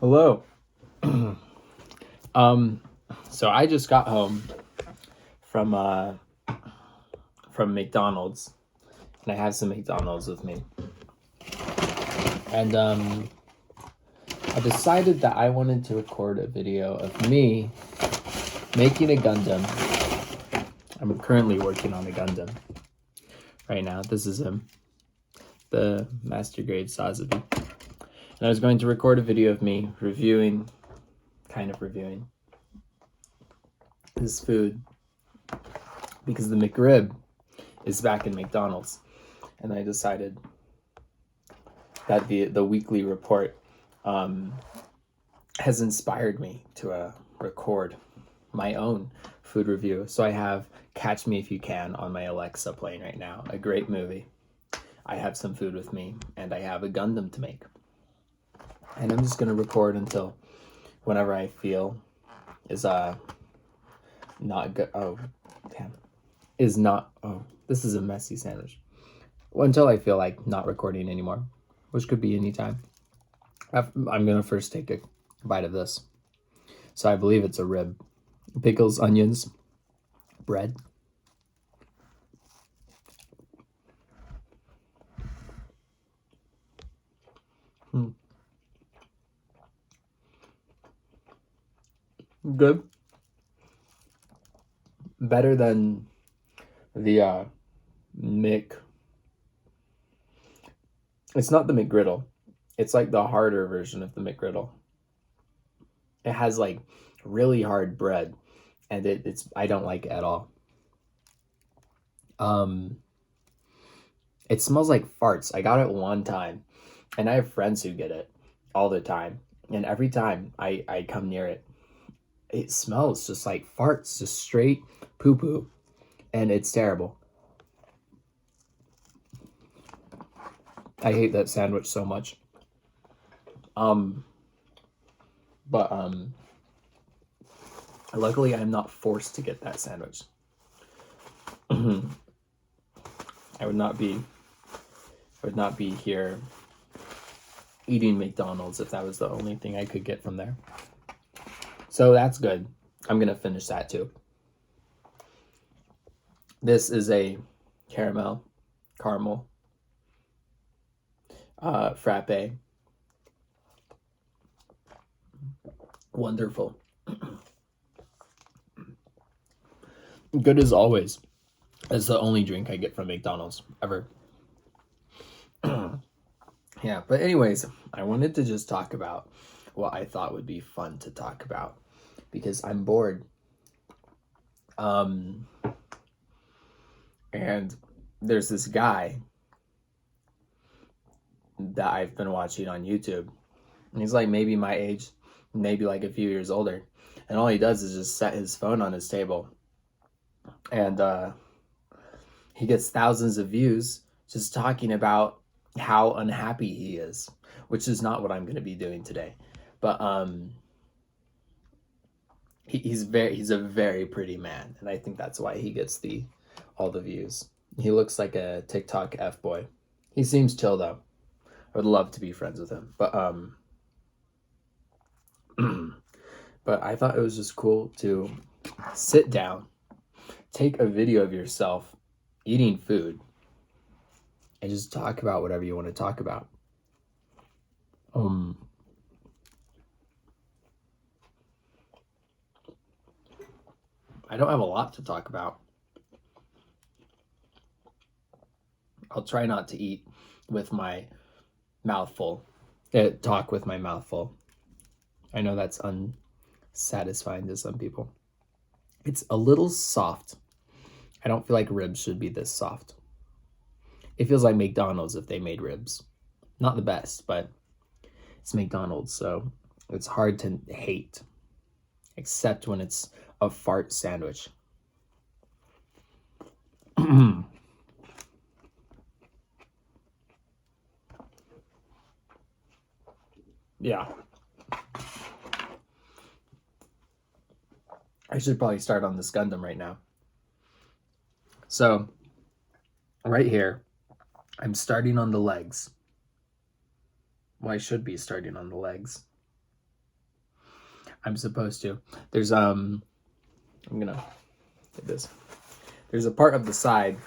Hello. So I just got home from McDonald's, and I have some McDonald's with me. And I decided that I wanted to record a video of me making a Gundam. I'm currently working on a Gundam right now. This is him, the Master Grade Sazabi. And I was going to record a video of me reviewing his food because the McRib is back in McDonald's, and I decided that the weekly report has inspired me to record my own food review. So I have Catch Me If You Can on my Alexa playing right now, a great movie. I have some food with me, and I have a Gundam to make. And I'm just gonna record until whenever I feel is not good. Oh, damn. Is not. Oh, this is a messy sandwich. Well, until I feel like not recording anymore, which could be any time. I'm gonna first take a bite of this. So I believe it's a rib. Pickles, onions, bread. Good. Better than the Mc. It's not the McGriddle. It's like the harder version of the McGriddle. It has like really hard bread, and it's I don't like it at all. It smells like farts. I got it one time, and I have friends who get it all the time, and every time I come near it, it smells just like farts, just straight poo-poo, and it's terrible. I hate that sandwich so much. But luckily I'm not forced to get that sandwich. I would not be here eating McDonald's if that was the only thing I could get from there. So that's good. I'm gonna finish that too. This is a caramel frappe. Wonderful. Good as always. It's the only drink I get from McDonald's ever. Yeah, but anyways, I wanted to just talk about what I thought would be fun to talk about because I'm bored. And there's this guy that I've been watching on YouTube. And he's like maybe my age, maybe like a few years older. And all he does is just set his phone on his table. And he gets thousands of views just talking about how unhappy he is, which is not what I'm going to be doing today. But he's a very pretty man, and I think that's why he gets all the views. He looks like a TikTok F-boy. He seems chill though. I would love to be friends with him. But but I thought it was just cool to sit down, take a video of yourself eating food, and just talk about whatever you want to talk about. I don't have a lot to talk about. I'll try not to eat with my mouth full. Talk with my mouth full. I know that's unsatisfying to some people. It's a little soft. I don't feel like ribs should be this soft. It feels like McDonald's if they made ribs. Not the best, but it's McDonald's, so it's hard to hate, except when it's a fart sandwich. Yeah. I should probably start on this Gundam right now. So, right here, I'm starting on the legs. Well, I should be starting on the legs. I'm supposed to. There's I'm gonna get this. There's a part of the side.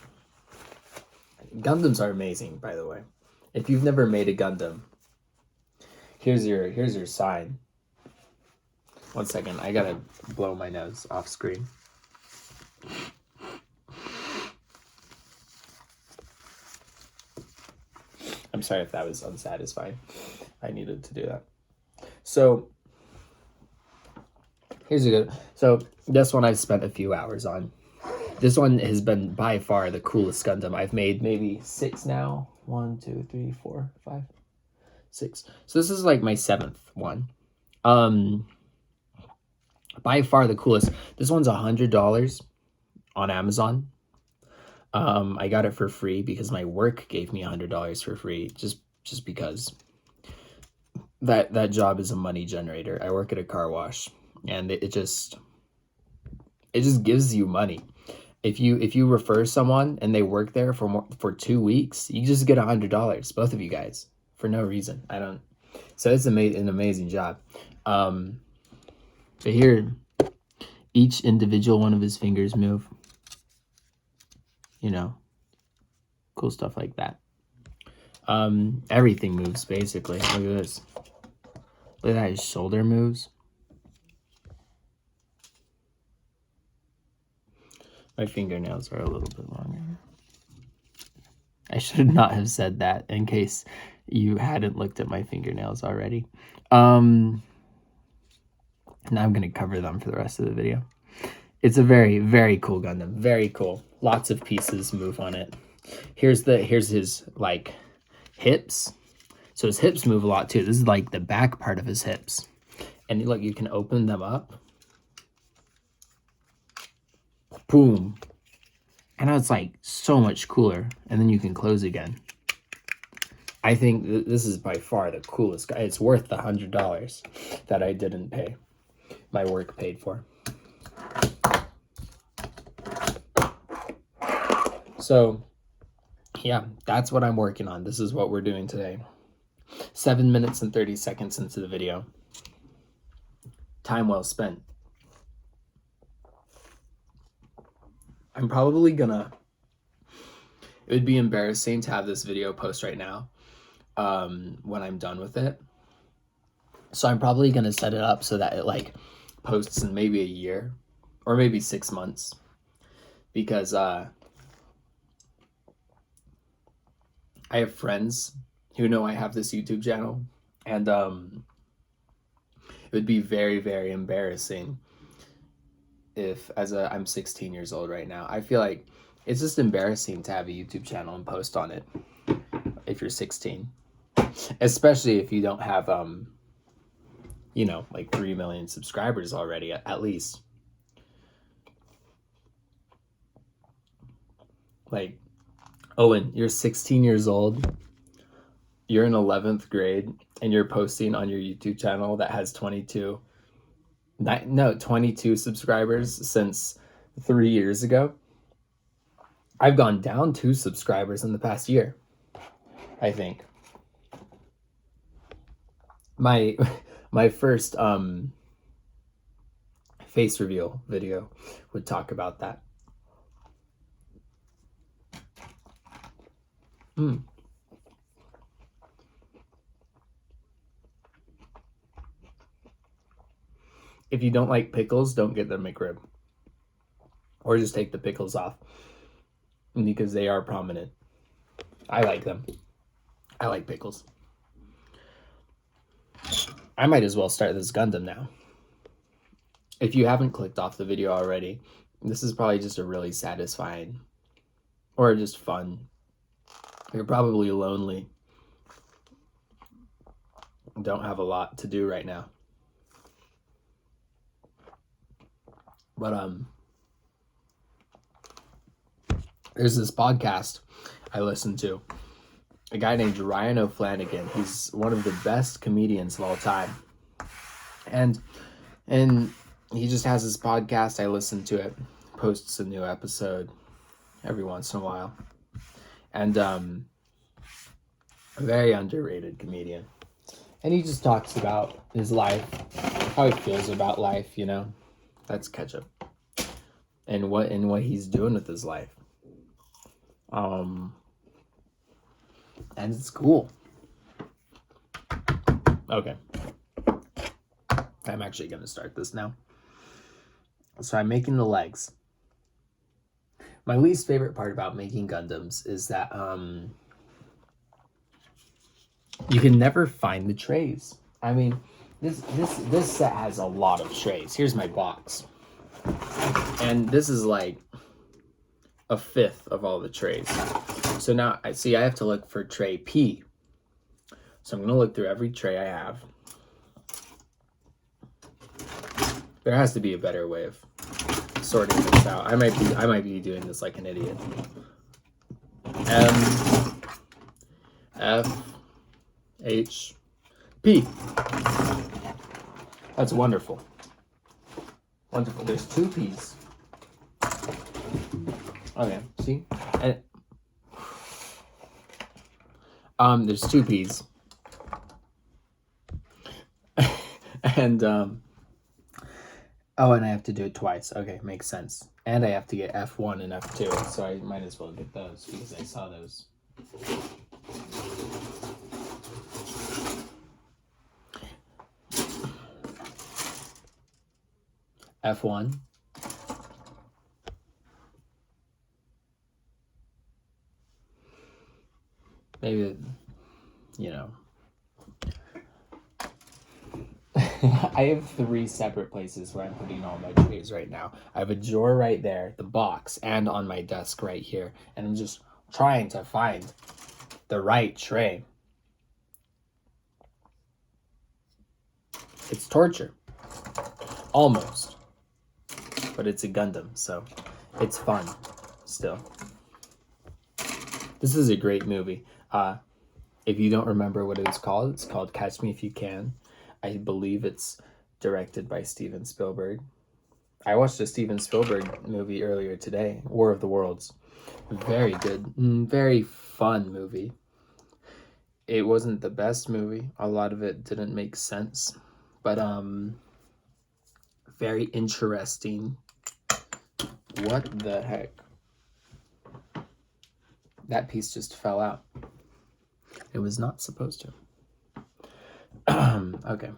Gundams are amazing, by the way. If you've never made a Gundam, here's your sign. One second, I gotta blow my nose off screen. I'm sorry if that was unsatisfying. I needed to do that. So here's a good. So this one I've spent a few hours on. This one has been by far the coolest Gundam. I've made maybe 6 now. 1, 2, 3, 4, 5, 6. So this is like my 7th one. By far the coolest. This one's $100 on Amazon. I got it for free because my work gave me $100 for free, just because that job is a money generator. I work at a car wash, and it just gives you money. If you refer someone and they work there for 2 weeks, you just get $100, both of you guys, for no reason. So it's an amazing job. But here, each individual one of his fingers move. You know, cool stuff like that. Everything moves, basically. Look at this. Look at that, his shoulder moves. My fingernails are a little bit longer. I should not have said that in case you hadn't looked at my fingernails already. Now I'm going to cover them for the rest of the video. It's a very, very cool Gundam. Very cool. Lots of pieces move on it. Here's his, like, hips. So his hips move a lot, too. This is, like, the back part of his hips. And, look, you can open them up. Boom. And now it's, like, so much cooler. And then you can close again. I think this is by far the coolest guy. It's worth the $100 that I didn't pay. My work paid for. So, yeah, that's what I'm working on. This is what we're doing today. 7 minutes and 30 seconds into the video. Time well spent. I'm probably gonna... It would be embarrassing to have this video post right now when I'm done with it. So I'm probably gonna set it up so that it, like, posts in maybe a year or maybe 6 months. Because... I have friends who know I have this YouTube channel, and it would be very, very embarrassing if, I'm 16 years old right now. I feel like it's just embarrassing to have a YouTube channel and post on it if you're 16, especially if you don't have, you know, like 3 million subscribers already, at least. Like, Owen, you're 16 years old, you're in 11th grade, and you're posting on your YouTube channel that has 22 subscribers since 3 years ago. I've gone down 2 subscribers in the past year, I think. My first face reveal video would talk about that. If you don't like pickles, don't get the McRib. Or just take the pickles off. Because they are prominent. I like them. I like pickles. I might as well start this Gundam now. If you haven't clicked off the video already, this is probably just a really satisfying or just fun. You're probably lonely. Don't have a lot to do right now. But there's this podcast I listen to. A guy named Ryan O'Flanagan. He's one of the best comedians of all time. And he just has his podcast. I listen to it. Posts a new episode every once in a while. And a very underrated comedian. And he just talks about his life how he feels about life, you know. That's ketchup. And what he's doing with his life. And it's cool. Okay. I'm actually gonna start this now. So I'm making the legs. My least favorite part about making Gundams is that you can never find the trays. I mean, this set has a lot of trays. Here's my box. And this is like a fifth of all the trays. So now I have to look for tray P. So I'm gonna look through every tray I have. There has to be a better way of sorting this out. I might be doing this like an idiot. M F H P. That's wonderful. Wonderful. There's 2 P's. Okay, see? There's 2 P's. And oh, and I have to do it twice. Okay, makes sense. And I have to get F1 and F2, so I might as well get those because I saw those. F1. Maybe, you know. I have 3 separate places where I'm putting all my trays right now. I have a drawer right there, the box, and on my desk right here. And I'm just trying to find the right tray. It's torture. Almost. But it's a Gundam, so it's fun still. This is a great movie. If you don't remember what it's called Catch Me If You Can. I believe it's directed by Steven Spielberg. I watched a Steven Spielberg movie earlier today, War of the Worlds. Very good, very fun movie. It wasn't the best movie. A lot of it didn't make sense, but very interesting. What the heck? That piece just fell out. It was not supposed to. Okay.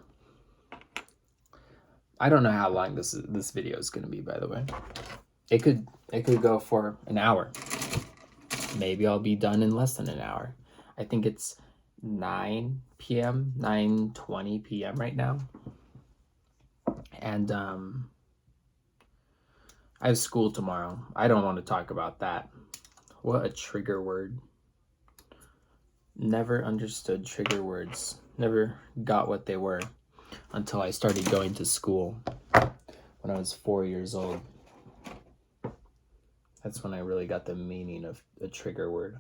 I don't know how long this video is going to be, by the way. It could go for an hour. Maybe I'll be done in less than an hour. I think it's 9 p.m., 9:20 p.m. right now. And I have school tomorrow. I don't want to talk about that. What a trigger word. Never understood trigger words. Never got what they were until I started going to school when I was 4 years old. That's when I really got the meaning of a trigger word.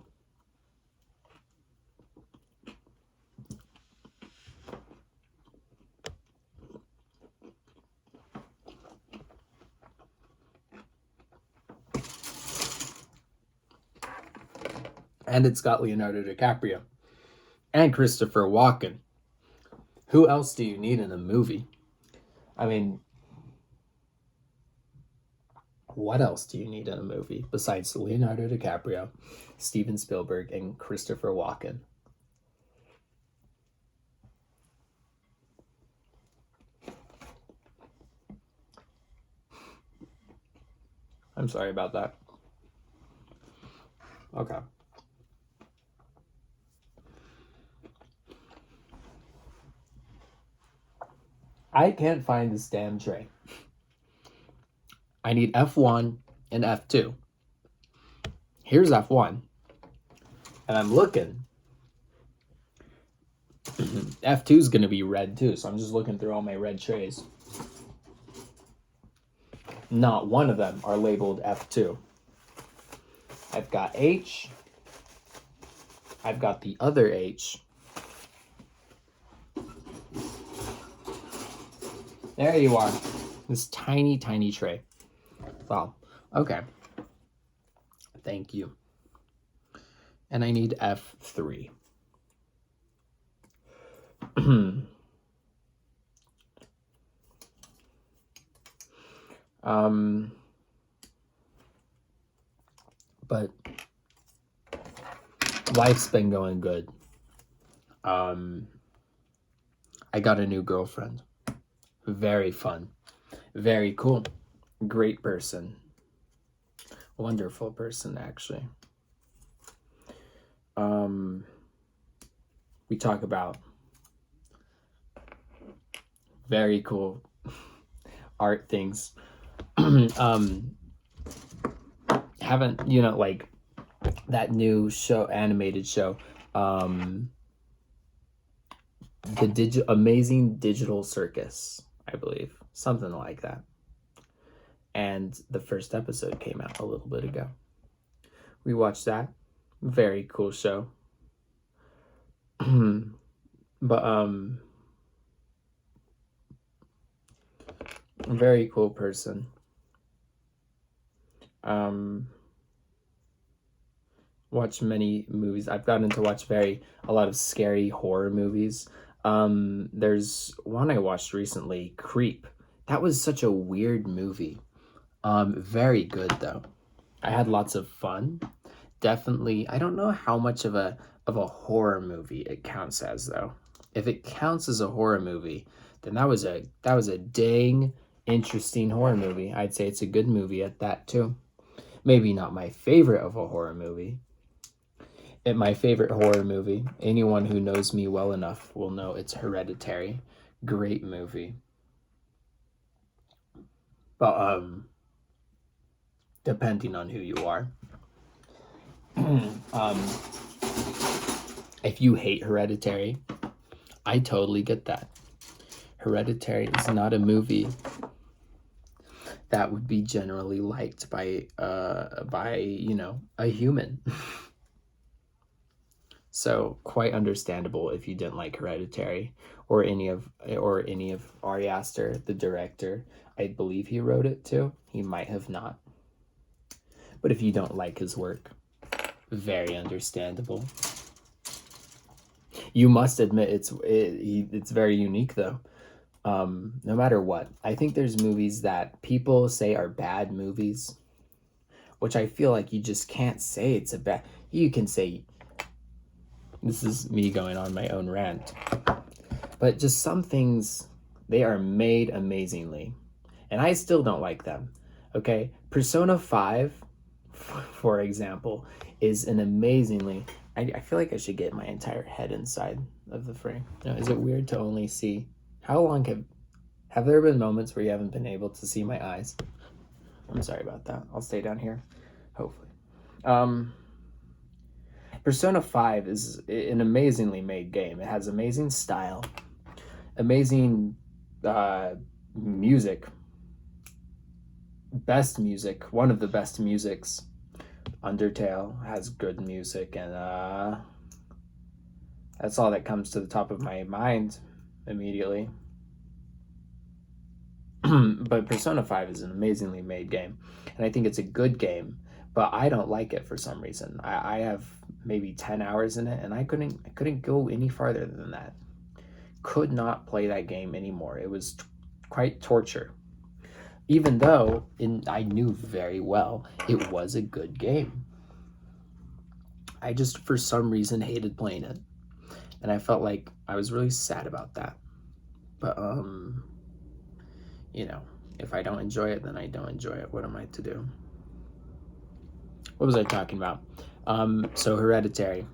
And it's got Leonardo DiCaprio and Christopher Walken. Who else do you need in a movie? I mean, what else do you need in a movie besides Leonardo DiCaprio, Steven Spielberg, and Christopher Walken? I'm sorry about that. Okay. I can't find this damn tray. I need F1 and F2. Here's F1. And I'm looking. F2 is going to be red too, so I'm just looking through all my red trays. Not one of them are labeled F2. I've got H. I've got the other H. There you are. This tiny, tiny tray. Wow. Okay. Thank you. And I need F3. But life's been going good. I got a new girlfriend. Very fun. Very cool. Great person. Wonderful person, actually. We talk about very cool art things. Haven't, like that new show, animated show, the Amazing Digital Circus, I believe, something like that. And the first episode came out a little bit ago. We watched that. Very cool show. But very cool person. Watch many movies. I've gotten to watch a lot of scary horror movies. There's one I watched recently, Creep. That was such a weird movie. Very good though. I had lots of fun. Definitely, I don't know how much of a horror movie it counts as though. If it counts as a horror movie, then that was a dang interesting horror movie. I'd say it's a good movie at that too. Maybe not my favorite of a horror movie. My favorite horror movie, anyone who knows me well enough will know it's Hereditary. Great movie. But depending on who you are. If you hate Hereditary, I totally get that. Hereditary is not a movie that would be generally liked by a human. So quite understandable if you didn't like Hereditary or any of Ari Aster, the director. I believe he wrote it too. He might have not. But if you don't like his work, very understandable. You must admit it's very unique though. No matter what, I think there's movies that people say are bad movies, which I feel like you just can't say it's a bad. You can say, this is me going on my own rant, but just some things, they are made amazingly, and I still don't like them. Okay, Persona 5, for example, is an amazingly. I feel like I should get my entire head inside of the frame. Is it weird to only see? How long have there been moments where you haven't been able to see my eyes? I'm sorry about that. I'll stay down here, hopefully. Persona 5 is an amazingly made game. It has amazing style, amazing music, best music, one of the best musics. Undertale has good music, and that's all that comes to the top of my mind immediately. But Persona 5 is an amazingly made game, and I think it's a good game, but I don't like it for some reason. I have maybe 10 hours in it, and I couldn't go any farther than that. Could not play that game anymore. It was quite torture. Even though I knew very well it was a good game. I just, for some reason, hated playing it. And I felt like I was really sad about that. But, if I don't enjoy it, then I don't enjoy it. What am I to do? What was I talking about? So Hereditary,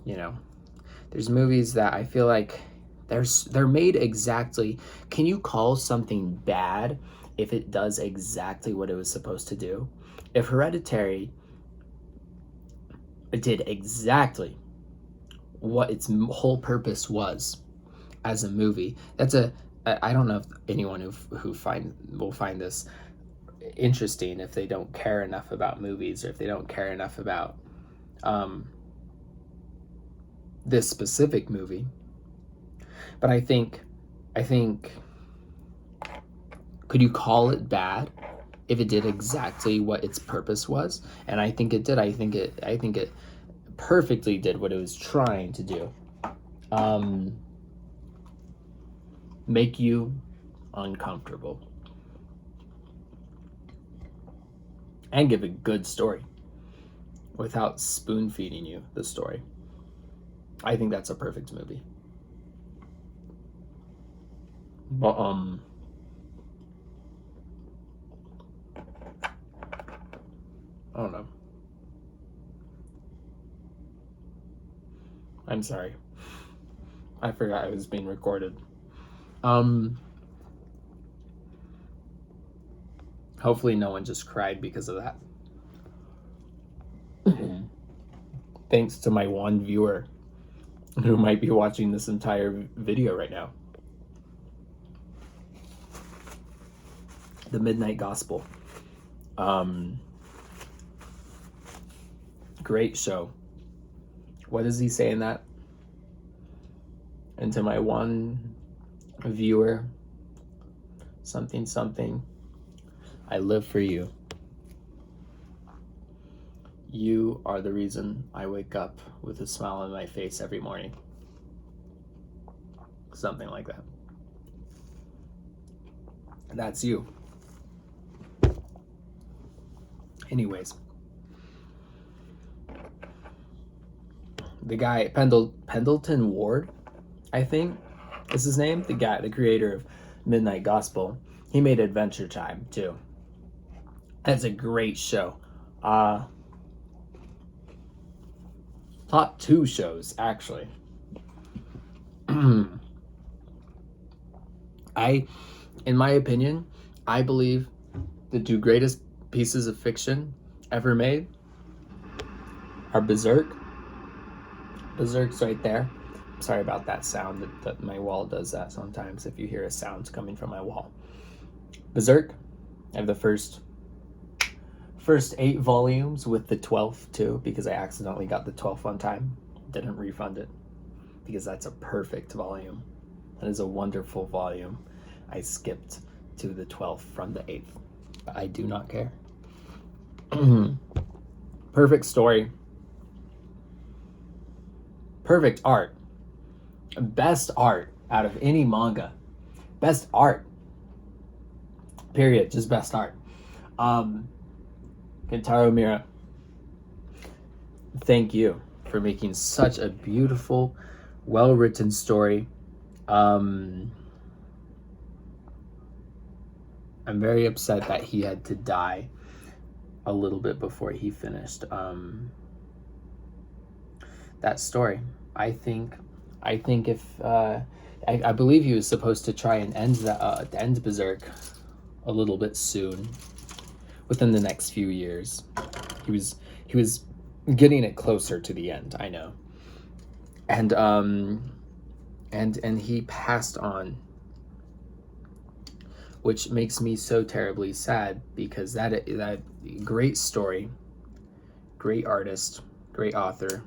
there's movies that I feel like they're made exactly. Can you call something bad if it does exactly what it was supposed to do? If Hereditary did exactly what its whole purpose was as a movie, I don't know if anyone who will find this interesting if they don't care enough about movies, or if they don't care enough about this specific movie. But I think could you call it bad if it did exactly what its purpose was? And I think it did. I think it perfectly did what it was trying to do. Make you uncomfortable. and give a good story without spoon feeding you the story. I think that's a perfect movie. But I don't know. I'm sorry. I forgot I was being recorded. Hopefully no one just cried because of that. Thanks to my one viewer who might be watching this entire video right now. The Midnight Gospel. Great show. What does he say in that? And to my one viewer, something, I live for you. You are the reason I wake up with a smile on my face every morning. Something like that. That's you. Anyways. The guy, Pendleton Ward, I think is his name. The guy, the creator of Midnight Gospel. He made Adventure Time too. That's a great show. Top 2 shows, actually. In my opinion, I believe the 2 greatest pieces of fiction ever made are Berserk. Berserk's right there. Sorry about that sound. That my wall does that sometimes if you hear a sound coming from my wall. Berserk. I have the first 8 volumes with the 12th too, because I accidentally got the 12th one time. Didn't refund it because that's a perfect volume. That is a wonderful volume. I skipped to the 12th from the 8th, but I do not care. Perfect story. Perfect art. Best art out of any manga. Best art. Period. Just best art. Kentaro Miura, thank you for making such a beautiful, well-written story. I'm very upset that he had to die a little bit before he finished that story. I think if I believe he was supposed to try and end Berserk a little bit soon, within the next few years. He was getting it closer to the end, I know. And he passed on, which makes me so terribly sad, because that great story, great artist, great author,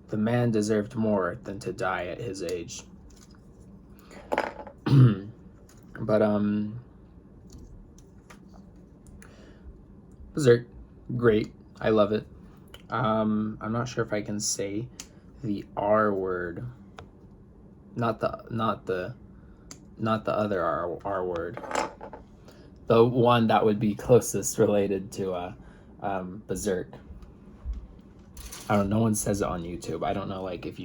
the man deserved more than to die at his age. But Berserk, great. I love it. I'm not sure if I can say the R word. Not the other R word. The one that would be closest related to Berserk. I don't know, no one says it on YouTube. I don't know, like, if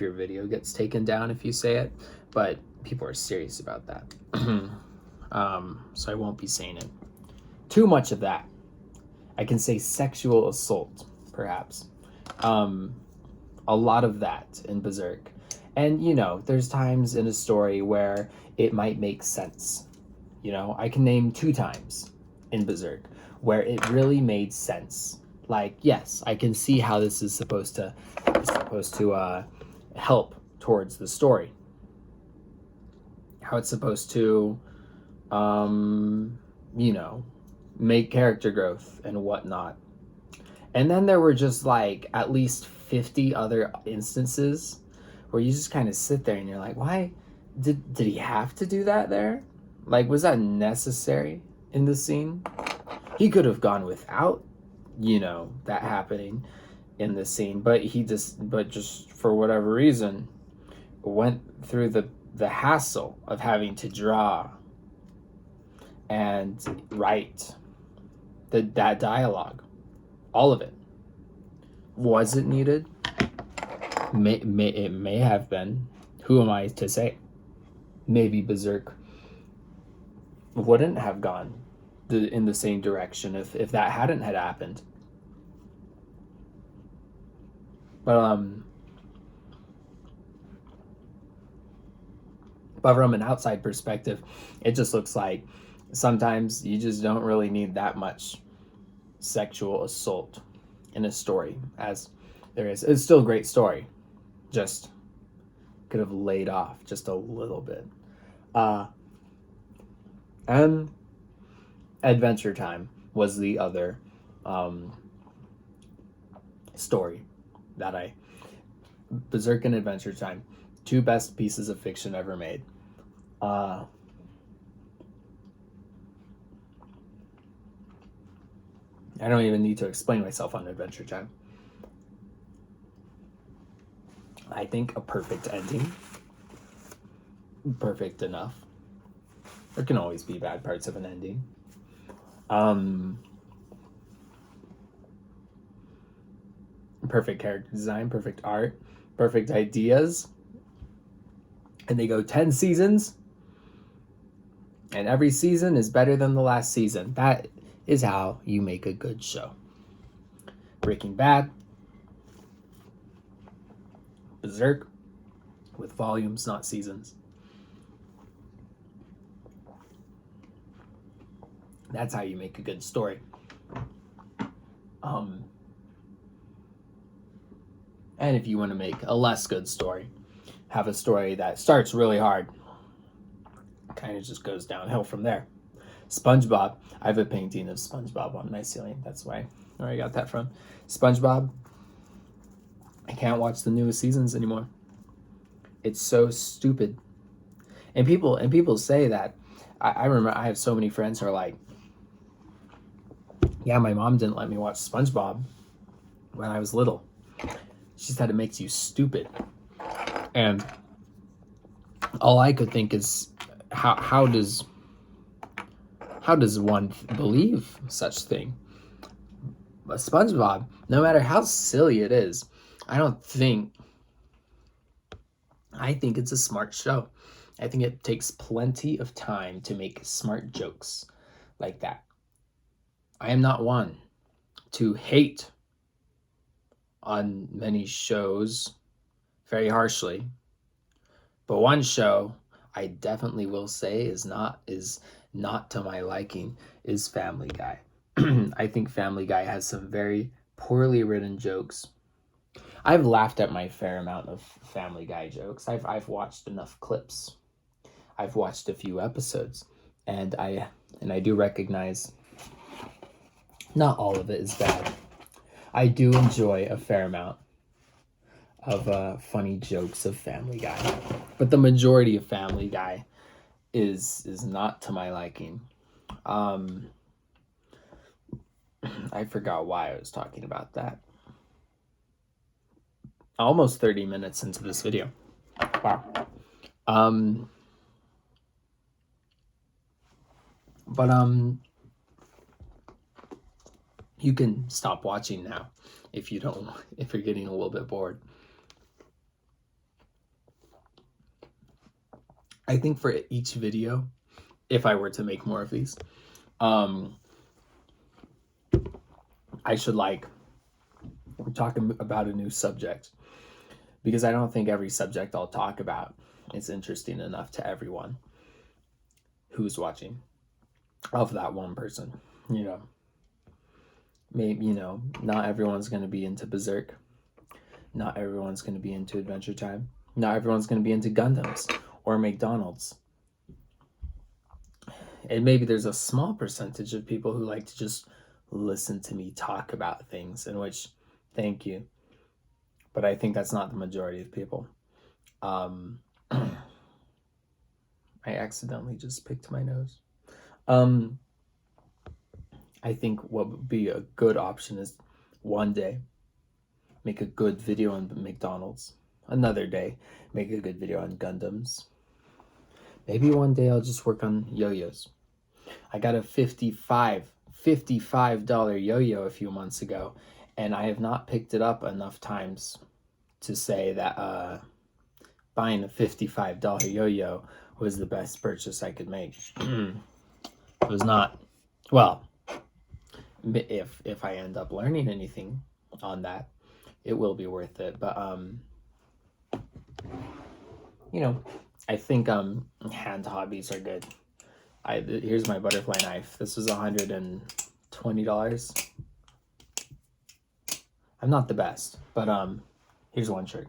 your video gets taken down if you say it, but people are serious about that. So I won't be saying it. Too much of that. I can say sexual assault, perhaps. A lot of that in Berserk. And, there's times in a story where it might make sense. I can name 2 times in Berserk where it really made sense. Like, yes, I can see how this is supposed to help towards the story. How it's supposed to, make character growth and whatnot. And then there were just like at least 50 other instances where you just kind of sit there and you're like, why did he have to do that there? Like, was that necessary in the scene? He could have gone without, that happening in the scene, but just for whatever reason went through the hassle of having to draw and write that dialogue, all of it. Was it needed? It may have been. Who am I to say? Maybe Berserk wouldn't have gone in the same direction if that hadn't had happened. But from an outside perspective, it just looks like sometimes you just don't really need that much sexual assault in a story, as there is. It's still a great story, just could have laid off just a little bit. And Adventure Time was the other story that Berserk and Adventure Time, two best pieces of fiction ever made. I don't even need to explain myself on Adventure Time. I think a perfect ending. Perfect enough. There can always be bad parts of an ending. Perfect character design, perfect art, perfect ideas. And they go 10 seasons. And every season is better than the last season. That is how you make a good show. Breaking Bad, Berserk, with volumes, not seasons. That's how you make a good story. And if you want to make a less good story, have a story that starts really hard, kind of just goes downhill from there. SpongeBob. I have a painting of SpongeBob on my ceiling. That's where I got that from. SpongeBob. I can't watch the newest seasons anymore. It's so stupid. And people say that. I remember I have so many friends who are like, yeah, my mom didn't let me watch SpongeBob when I was little. She said it makes you stupid. And all I could think is, how does one believe such thing? But SpongeBob, no matter how silly it is, I think it's a smart show. I think it takes plenty of time to make smart jokes like that. I am not one to hate on many shows very harshly, but one show I definitely will say is not to my liking is Family Guy. I think Family Guy has some very poorly written jokes. I've laughed at my fair amount of Family Guy jokes. I've watched enough clips. I've watched a few episodes, and I do recognize not all of it is bad. I do enjoy a fair amount of funny jokes of Family Guy, but the majority of Family Guy is not to my liking. I forgot why I was talking about that. Almost 30 minutes into this video. Wow. But you can stop watching now if you're getting a little bit bored. I think for each video, if I were to make more of these, I should talk about a new subject, because I don't think every subject I'll talk about is interesting enough to everyone who's watching, of that one person. Maybe, not everyone's going to be into Berserk. Not everyone's going to be into Adventure Time. Not everyone's going to be into Gundams or McDonald's. And maybe there's a small percentage of people who like to just listen to me talk about things, in which, thank you. But I think that's not the majority of people. I accidentally just picked my nose. I think what would be a good option is one day make a good video on McDonald's. Another day, make a good video on Gundams. Maybe one day I'll just work on yo-yos. I got a 55 $55 yo-yo a few months ago, and I have not picked it up enough times to say that buying a $55 yo-yo was the best purchase I could make. It was not. Well, if I end up learning anything on that, it will be worth it. But I think hand hobbies are good. Here's my butterfly knife. This was $120. I'm not the best, but here's one shirt.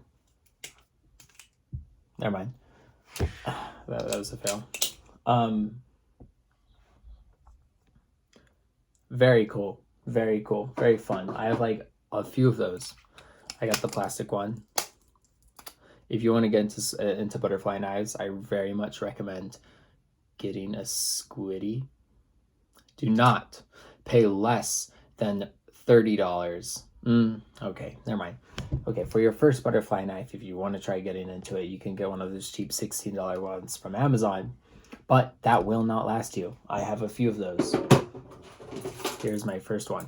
Never mind. That was a fail. Very cool. Very cool. Very fun. I have like a few of those. I got the plastic one. If you want to get into butterfly knives, I very much recommend getting a squiddy. Do not pay less than $30. Okay, never mind. Okay, for your first butterfly knife, if you want to try getting into it, you can get one of those cheap $16 ones from Amazon, but that will not last you. I have a few of those. Here's my first one.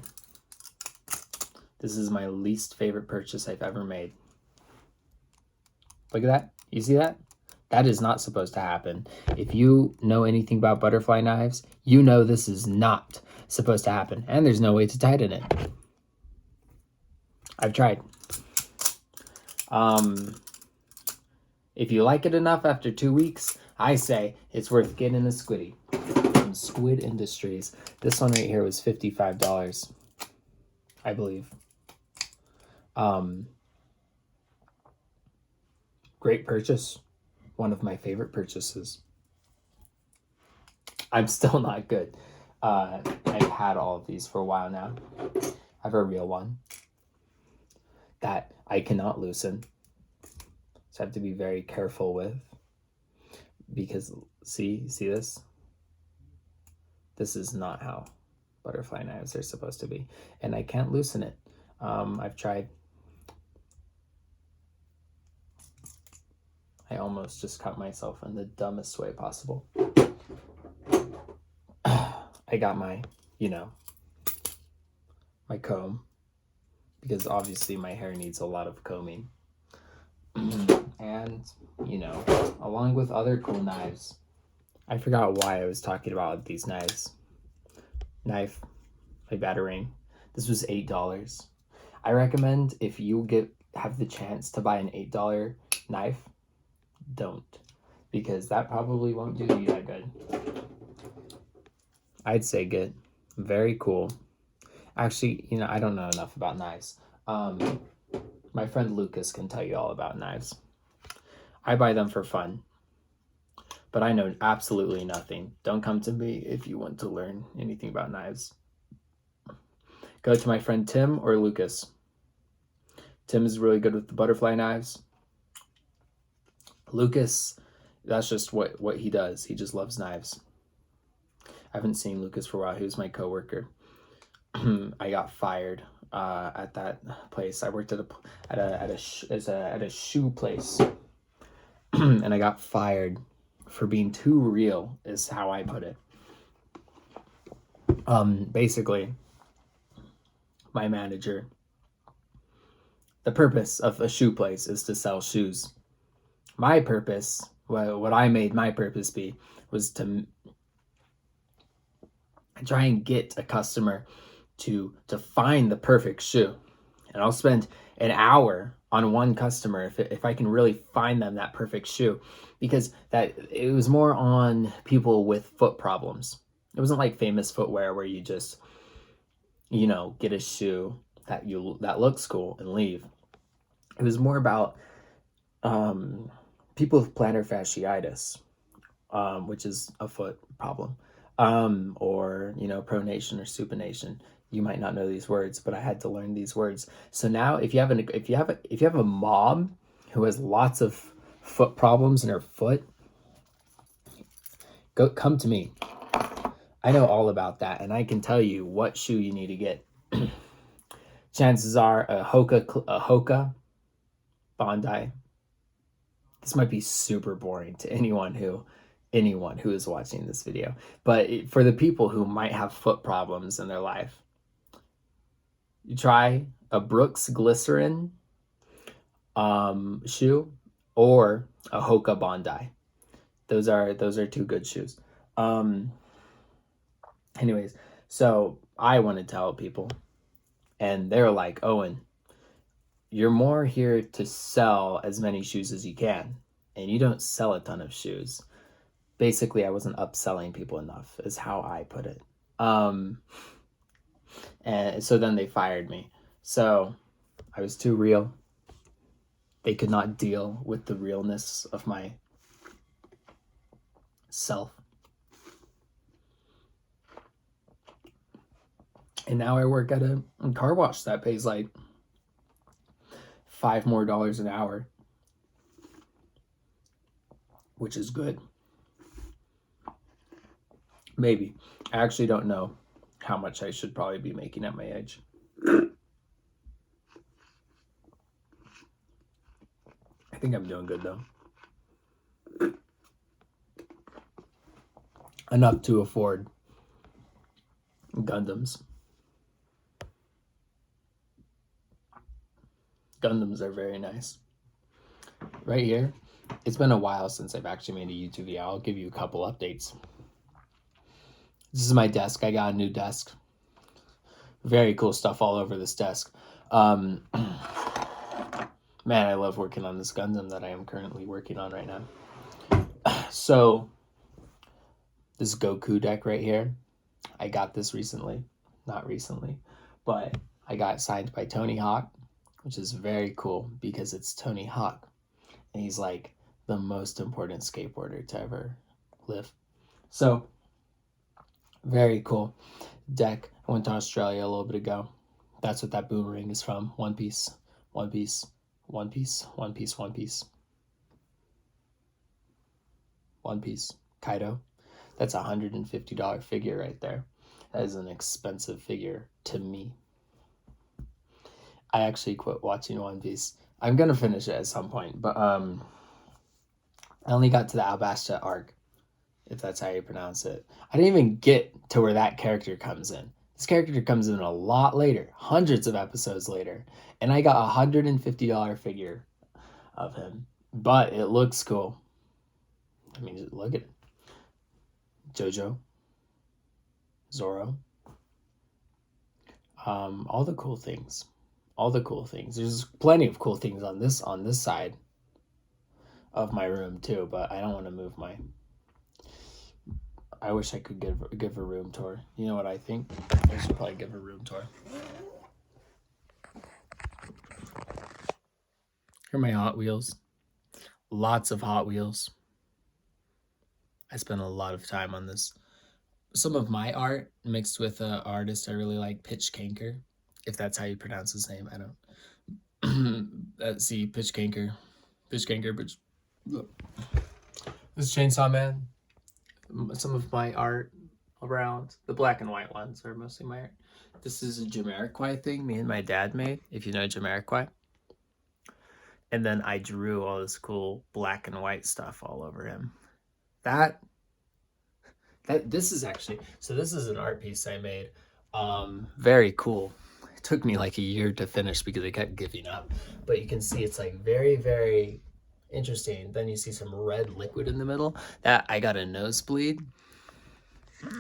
This is my least favorite purchase I've ever made. Look at that. You see that? That is not supposed to happen. If you know anything about butterfly knives, you know this is not supposed to happen, and there's no way to tighten it. I've tried. If you like it enough after 2 weeks, I say it's worth getting a squiddy from Squid Industries. This one right here was $55, I believe. Great purchase. One of my favorite purchases. I'm still not good. I've had all of these for a while now. I have a real one that I cannot loosen. So I have to be very careful with, because see this? This is not how butterfly knives are supposed to be. And I can't loosen it. I've tried. I almost just cut myself in the dumbest way possible. I got my, my comb, because obviously my hair needs a lot of combing. And, along with other cool knives. I forgot why I was talking about these knives. Knife, my batarang. This was $8. I recommend, if you have the chance to buy an $8 knife, don't, because that probably won't do you that good. I'd say good. Very cool. Actually, I don't know enough about knives. My friend Lucas can tell you all about knives. I buy them for fun, but I know absolutely nothing. Don't come to me if you want to learn anything about knives. Go to my friend Tim or Lucas. Tim is really good with the butterfly knives. Lucas, that's just what he does. He just loves knives. I haven't seen Lucas for a while. He was my coworker. I got fired at that place. I worked at a shoe place, and I got fired for being too real, is how I put it. Basically, my manager. The purpose of a shoe place is to sell shoes. My purpose, what I made my purpose be, was to try and get a customer to find the perfect shoe. And I'll spend an hour on one customer if I can really find them that perfect shoe, because it was more on people with foot problems. It wasn't like Famous Footwear where you just get a shoe that looks cool and leave. It was more about people with plantar fasciitis, which is a foot problem, or pronation or supination. You might not know these words, but I had to learn these words. So now, if you have a mom who has lots of foot problems in her foot, come to me. I know all about that, and I can tell you what shoe you need to get. Chances are a Hoka Bondi. This might be super boring to anyone who anyone who is watching this video. But for the people who might have foot problems in their life, you try a Brooks Glycerin shoe or a Hoka Bondi. Those are two good shoes. Anyways, so I wanted to help people, and they're like, Owen, you're more here to sell as many shoes as you can, and you don't sell a ton of shoes. Basically, I wasn't upselling people enough, is how I put it. And so then they fired me. So I was too real. They could not deal with the realness of my self. And now I work at a car wash that pays like $5 more an hour, which is good. Maybe. I actually don't know how much I should probably be making at my age. I think I'm doing good though. Enough to afford Gundams. Gundams are very nice. Right here, it's been a while since I've actually made a YouTube video. I'll give you a couple updates. This is my desk. I got a new desk. Very cool stuff all over this desk. Man, I love working on this Gundam that I am currently working on right now. So, this Goku deck right here, I got this recently. Not recently, but I got it signed by Tony Hawk, which is very cool because it's Tony Hawk. And he's like the most important skateboarder to ever live. So, very cool deck. I went to Australia a little bit ago. That's what that boomerang is from. One Piece, One Piece, One Piece, One Piece, One Piece. One Piece. Kaido. That's a $150 figure right there. That is an expensive figure to me. I actually quit watching One Piece. I'm going to finish it at some point, but I only got to the Alabasta arc, if that's how you pronounce it. I didn't even get to where that character comes in. This character comes in a lot later, hundreds of episodes later, and I got a $150 figure of him. But it looks cool. I mean, just look at it. Jojo, Zoro, all the cool things. All the cool things. There's plenty of cool things on this side of my room too, but I don't want to move my. I wish I could give a room tour. You know what I think? I should probably give a room tour. Here are my Hot Wheels. Lots of Hot Wheels. I spent a lot of time on this. Some of my art mixed with an artist I really like, Pitch Kanker, if that's how you pronounce his name. I don't. See, Pitch Kanker. Pitch Kanker, but this Chainsaw Man. Some of my art around. The black and white ones are mostly my art. This is a Jamiroquai thing me and my dad made, if you know Jamiroquai. And then I drew all this cool black and white stuff all over him. This is actually, so this is an art piece I made. Very cool. It took me like a year to finish because I kept giving up. But you can see it's like very, very interesting. Then you see some red liquid in the middle. That I got a nosebleed.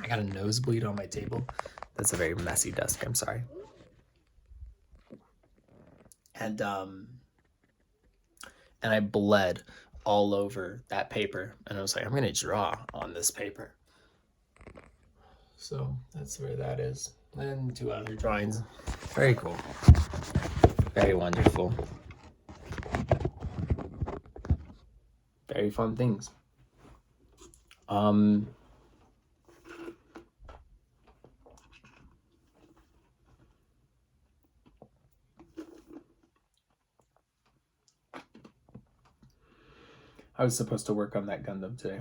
I got a nosebleed on my table. That's a very messy desk. I'm sorry. And I bled all over that paper. And I was like, I'm going to draw on this paper. So that's where that is. And 2 other drawings. Very cool. Very wonderful. Very fun things. I was supposed to work on that Gundam today.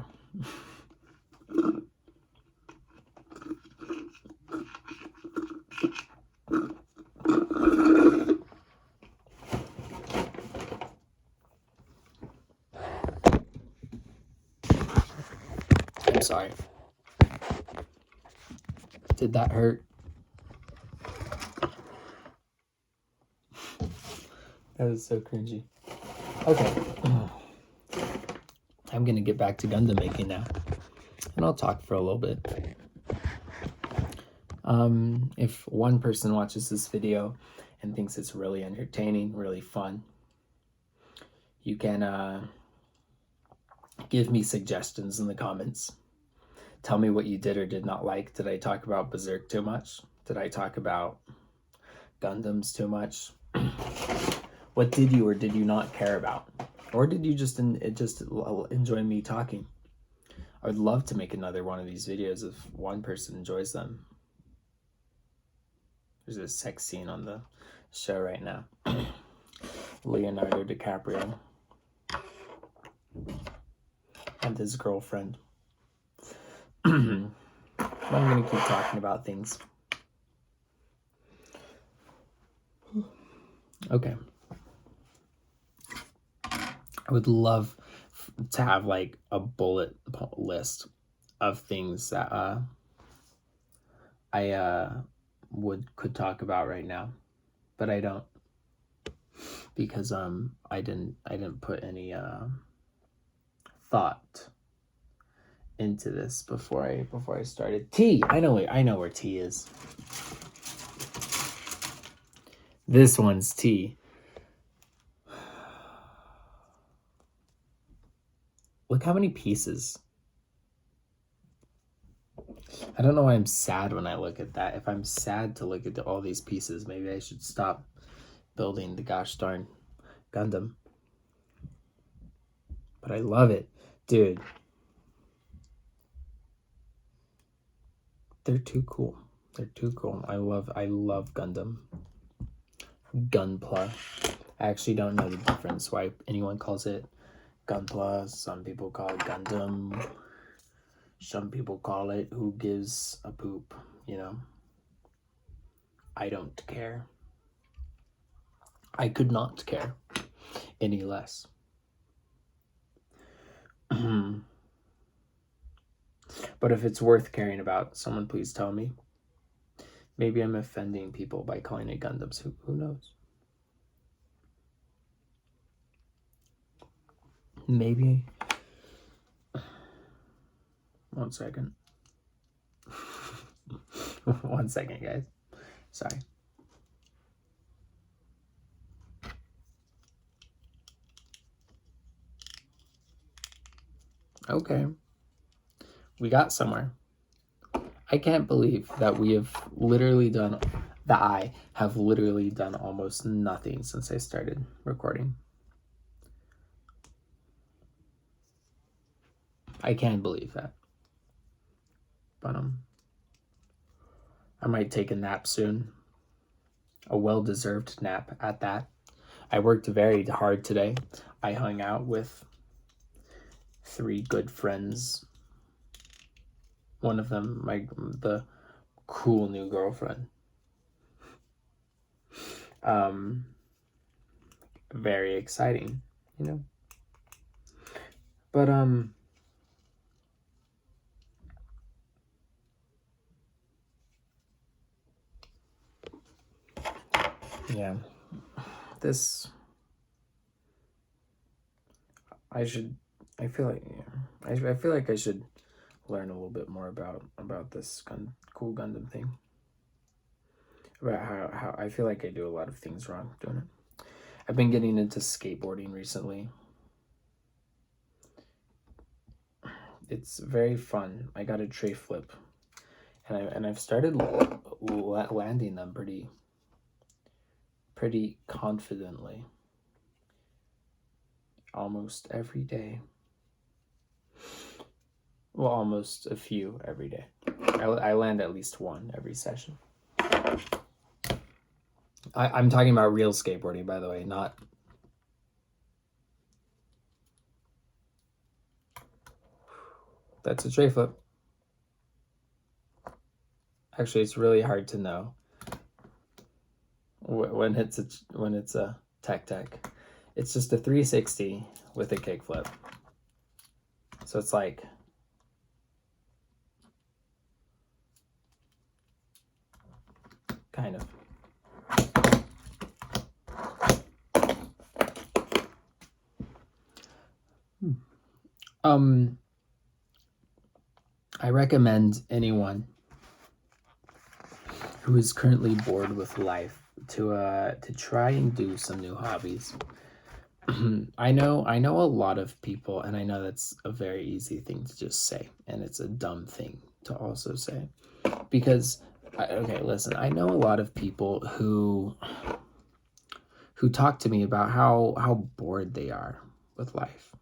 sorry. Did that hurt? That was so cringy. Okay. I'm gonna get back to Gundam making now. And I'll talk for a little bit. If one person watches this video and thinks it's really entertaining, really fun, you can give me suggestions in the comments. Tell me what you did or did not like. Did I talk about Berserk too much? Did I talk about Gundams too much? What did you or did you not care about? Or did you just enjoy me talking? I would love to make another one of these videos if one person enjoys them. There's a sex scene on the show right now. Leonardo DiCaprio and his girlfriend. I'm going to keep talking about things. Okay. I would love to have like a bullet list of things that I could talk about right now, but I don't, because I didn't put any thought into this before I started. Tea. I know where tea is. This one's tea. Look how many pieces. I don't know why I'm sad when I look at that. If I'm sad to look at all these pieces, maybe I should stop building the gosh darn Gundam. But I love it. Dude. They're too cool. They're too cool. I love Gundam. Gunpla. I actually don't know the difference why anyone calls it Gunpla. Some people call it Gundam. Some people call it who gives a poop, you know. I don't care. I could not care any less. But if it's worth caring about, someone please tell me. Maybe I'm offending people by calling it Gundams. Who knows? Maybe. One second. 1 second, guys. Sorry. Okay. We got somewhere. I can't believe that I have literally done almost nothing since I started recording. I can't believe that. But I might take a nap soon. A well-deserved nap at that. I worked very hard today. I hung out with 3 good friends. One of them, the cool new girlfriend. Very exciting, you know. But yeah, this I feel like I should learn a little bit more about this cool Gundam thing. About how I feel like I do a lot of things wrong doing it. I've been getting into skateboarding recently. It's very fun. I got a tray flip, and I've started landing them pretty confidently. Almost every day. Well, almost a few every day. I land at least one every session. I'm talking about real skateboarding, by the way, not... That's a tray flip. Actually, it's really hard to know when it's a tech. It's just a 360 with a kickflip. So it's like kind of. I recommend anyone who is currently bored with life to try and do some new hobbies. I know a lot of people, and I know that's a very easy thing to just say, and it's a dumb thing to also say, because okay, listen, I know a lot of people who talk to me about how bored they are with life,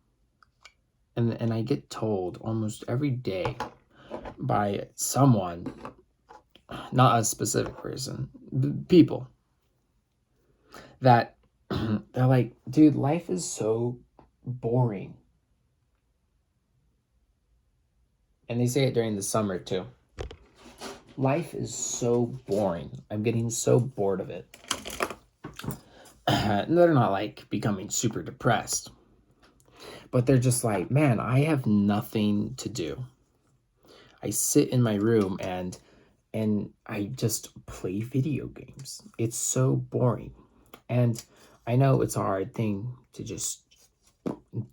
and I get told almost every day by someone, not a specific person, people, that they're like, dude, life is so boring. And they say it during the summer too. Life is so boring. I'm getting so bored of it. They're not like becoming super depressed, but they're just like, man, I have nothing to do. I sit in my room and I just play video games. It's so boring. And I know it's a hard thing to just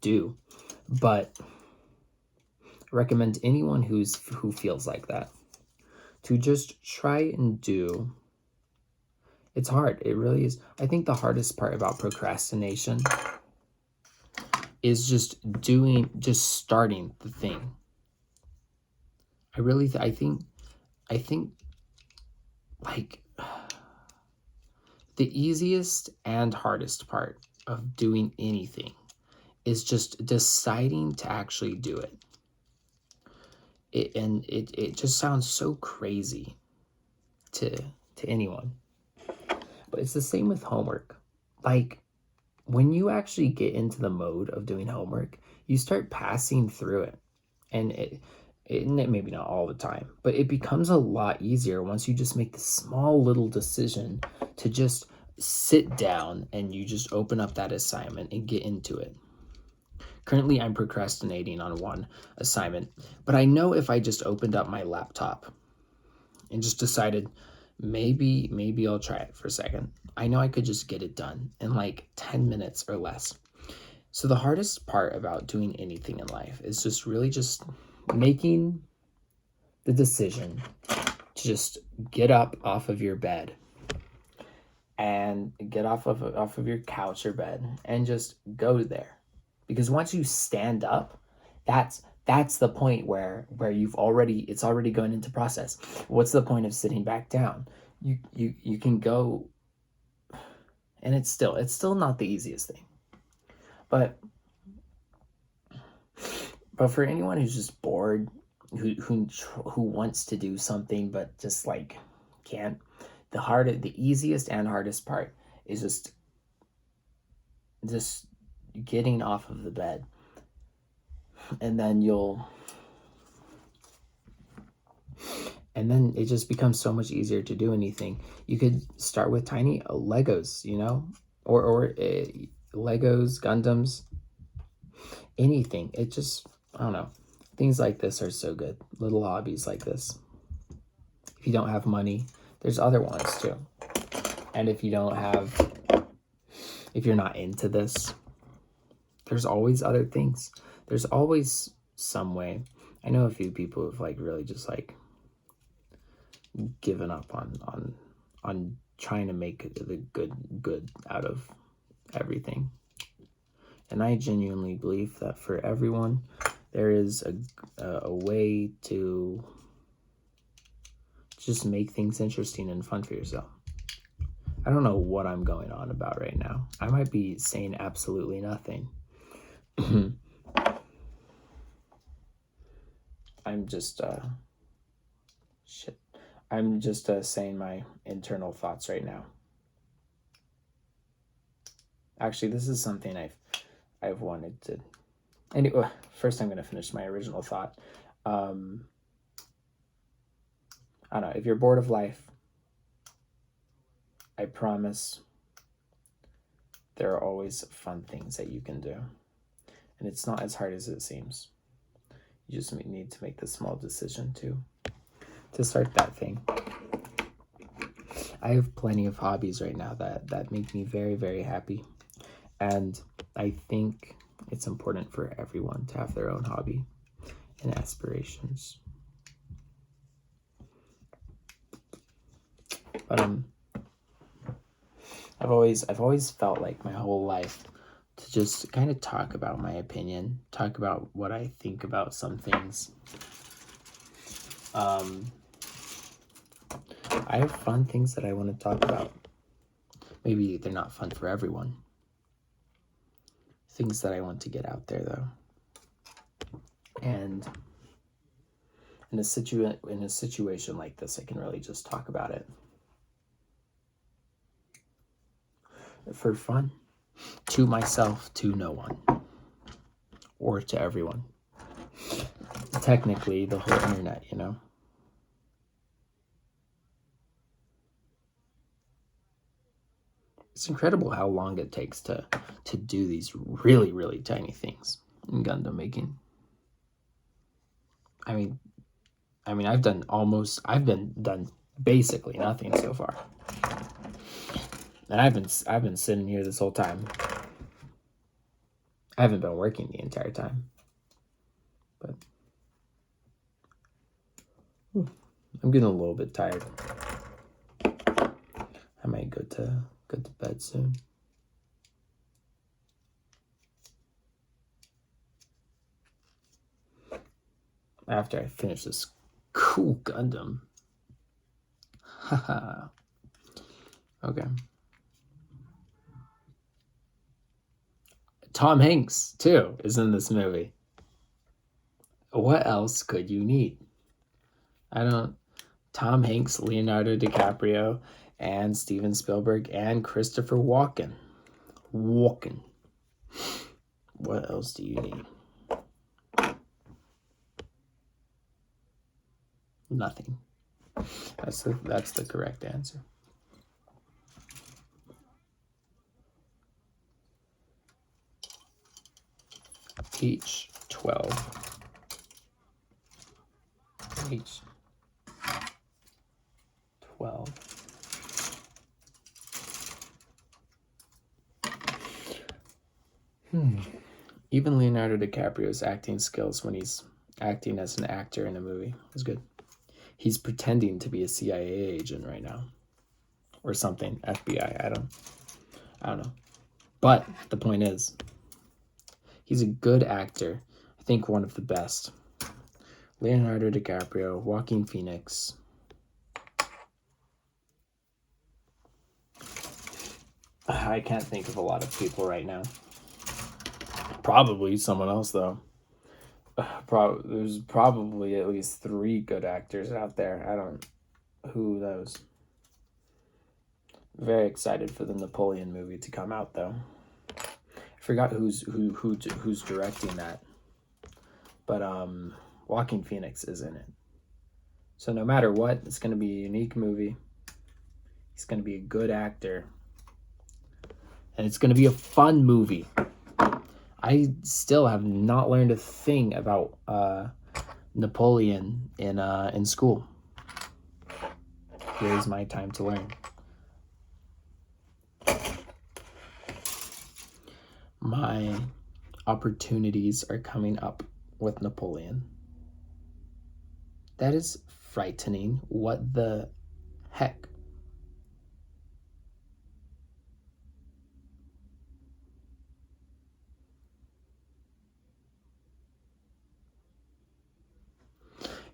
do, but I recommend anyone who feels like that to just try and do. It's hard. It really is. I think the hardest part about procrastination is just starting the thing. I think like the easiest and hardest part of doing anything is just deciding to actually do it. It just sounds so crazy to anyone. But it's the same with homework. Like, when you actually get into the mode of doing homework, you start passing through it. And it maybe not all the time, but it becomes a lot easier once you just make the small little decision to just sit down and you just open up that assignment and get into it. Currently, I'm procrastinating on one assignment, but I know if I just opened up my laptop and just decided, maybe I'll try it for a second, I know I could just get it done in like 10 minutes or less. So the hardest part about doing anything in life is just really just making the decision to just get up off of your bed and get off of your couch or bed and just go there. Because once you stand up, that's the point where it's already going into process. What's the point of sitting back down? You can go, and it's still not the easiest thing. But for anyone who's just bored, who wants to do something but just like can't, the easiest and hardest part is just getting off of the bed, and then it just becomes so much easier to do anything. You could start with tiny Legos, or Legos, Gundams, anything. It just, I don't know. Things like this are so good. Little hobbies like this. If you don't have money, there's other ones too. And if you're not into this, there's always other things. There's always some way. I know a few people who've like really just like given up on trying to make the good out of everything. And I genuinely believe that for everyone, there is a way to just make things interesting and fun for yourself. I don't know what I'm going on about right now. I might be saying absolutely nothing. I'm just saying my internal thoughts right now. Actually, this is something I've wanted to. Anyway, first I'm going to finish my original thought. I don't know, if you're bored of life, I promise there are always fun things that you can do. And it's not as hard as it seems. You just need to make the small decision to start that thing. I have plenty of hobbies right now that make me very, very happy. And I think it's important for everyone to have their own hobby and aspirations. But I've always felt like my whole life to just kind of talk about my opinion, talk about what I think about some things. I have fun things that I want to talk about. Maybe they're not fun for everyone. Things that I want to get out there, though. And in a situation like this, I can really just talk about it for fun, to myself, to no one, or to everyone. Technically, the whole internet, you know. It's incredible how long it takes to do these really, really tiny things in Gundam making. I mean, I've been done basically nothing so far, and I've been sitting here this whole time. I haven't been working the entire time, but I'm getting a little bit tired. I might go to bed soon. After I finish this cool Gundam. Haha. Okay. Tom Hanks, too, is in this movie. What else could you need? Tom Hanks, Leonardo DiCaprio, and Steven Spielberg, and Christopher Walken. What else do you need? Nothing. That's the correct answer. H 12. H 12. Even Leonardo DiCaprio's acting skills when he's acting as an actor in a movie is good. He's pretending to be a CIA agent right now, or something. FBI. I don't know. But the point is, he's a good actor. I think one of the best. Leonardo DiCaprio, Joaquin Phoenix. I can't think of a lot of people right now. Probably someone else, though. There's probably at least 3 good actors out there. Who knows? Very excited for the Napoleon movie to come out, though. I forgot who's directing that, but Joaquin Phoenix is in it. So no matter what, it's going to be a unique movie. He's going to be a good actor, and it's going to be a fun movie. I still have not learned a thing about Napoleon in school. Here's my time to learn. My opportunities are coming up with Napoleon. That is frightening. What the heck?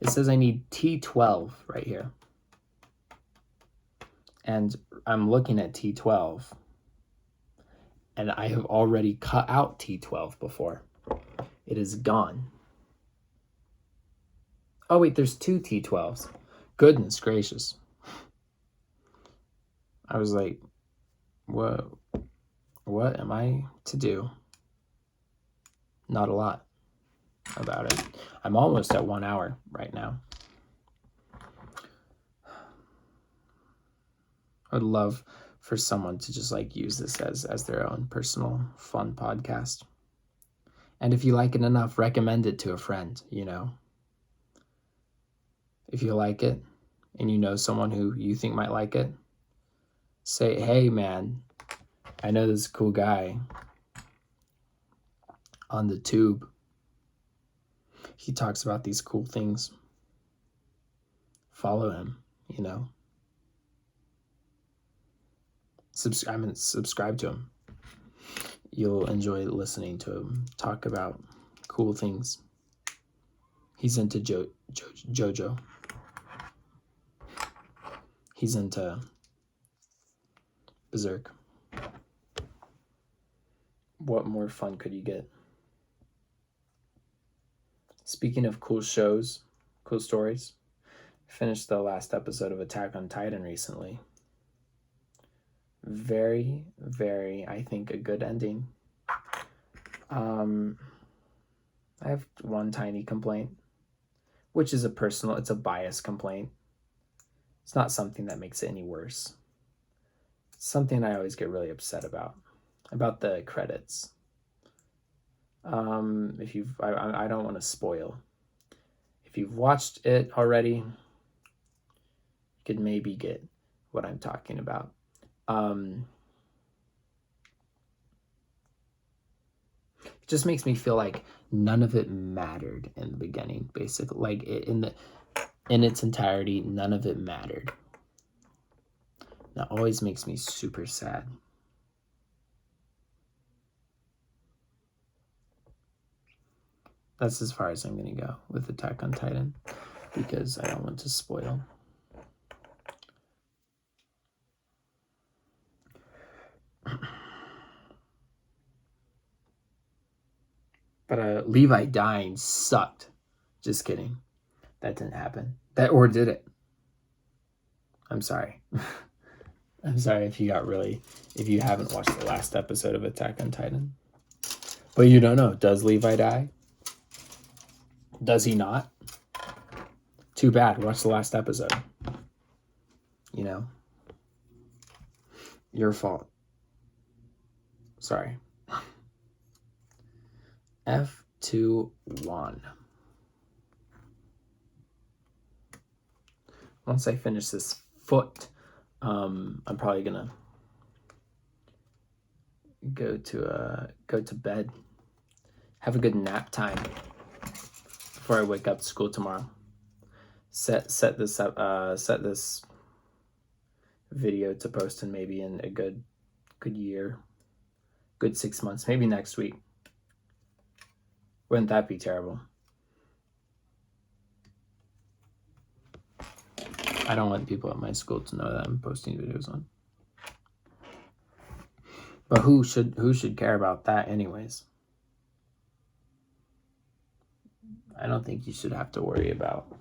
It says I need T12 right here. And I'm looking at T12. And I have already cut out T12 before. It is gone. Oh, wait, there's 2 T12s. Goodness gracious. I was like, what am I to do? Not a lot about it. I'm almost at 1 hour right now. I'd love for someone to just like use this as their own personal fun podcast. And if you like it enough, recommend it to a friend, you know. If you like it and you know someone who you think might like it, Say, hey man, I know this cool guy on the tube. He talks about these cool things. Follow him, you know. Subscribe to him. You'll enjoy listening to him talk about cool things. He's into JoJo. He's into Berserk. What more fun could you get? Speaking of cool shows, cool stories, I finished the last episode of Attack on Titan recently. Very, very, I think, a good ending. I have one tiny complaint, which is it's a bias complaint. It's not something that makes it any worse. It's something I always get really upset about the credits. I don't want to spoil. If you've watched it already, you could maybe get what I'm talking about. It just makes me feel like none of it mattered in the beginning, basically. Like in its entirety, none of it mattered. That always makes me super sad. That's as far as I'm going to go with Attack on Titan, because I don't want to spoil. But Levi dying sucked. Just kidding. That didn't happen. Or did it? I'm sorry. I'm sorry if you haven't watched the last episode of Attack on Titan. But you don't know. Does Levi die? Does he not? Too bad. Watch the last episode. You know? Your fault. Sorry. F21. Once I finish this foot, I'm probably gonna go to bed, have a good nap time before I wake up to school tomorrow. Set this up. Set this video to post in maybe in a good year, good 6 months, maybe next week. Wouldn't that be terrible? I don't want people at my school to know that I'm posting videos on. But who should care about that anyways? I don't think you should have to worry about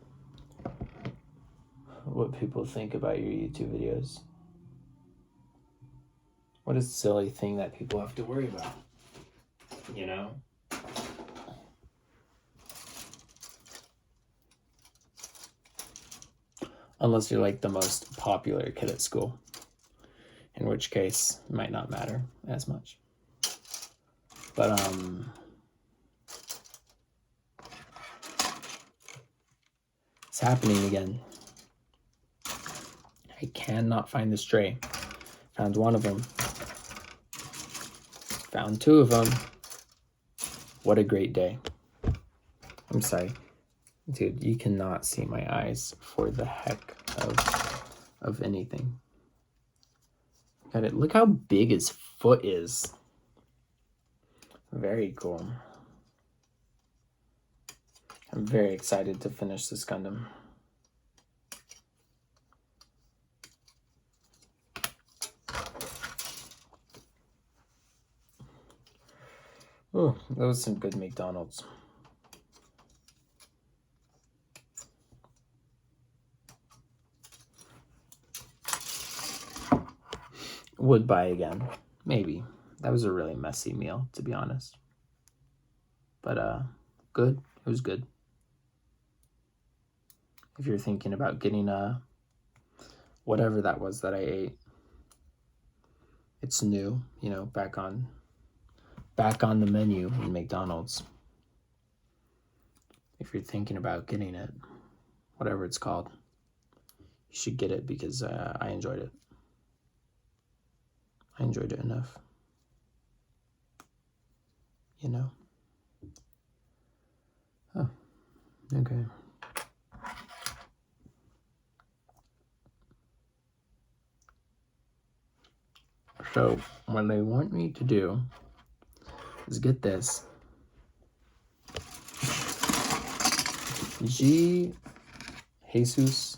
what people think about your YouTube videos. What a silly thing that people have to worry about, you know? Unless you're like the most popular kid at school, in which case it might not matter as much. But it's happening again. I cannot find the stray. Found one of them. Found two of them. What a great day. I'm sorry. Dude, you cannot see my eyes for the heck of anything. Got it. Look how big his foot is. Very cool. I'm very excited to finish this Gundam. Oh, that was some good McDonald's. Would buy again. Maybe. That was a really messy meal, to be honest. But good. It was good. If you're thinking about getting whatever that was that I ate, it's new, you know, back on the menu in McDonald's. If you're thinking about getting it, whatever it's called, you should get it because I enjoyed it. I enjoyed it enough. You know? Oh, okay. So, what they want me to do is get this. Jesus.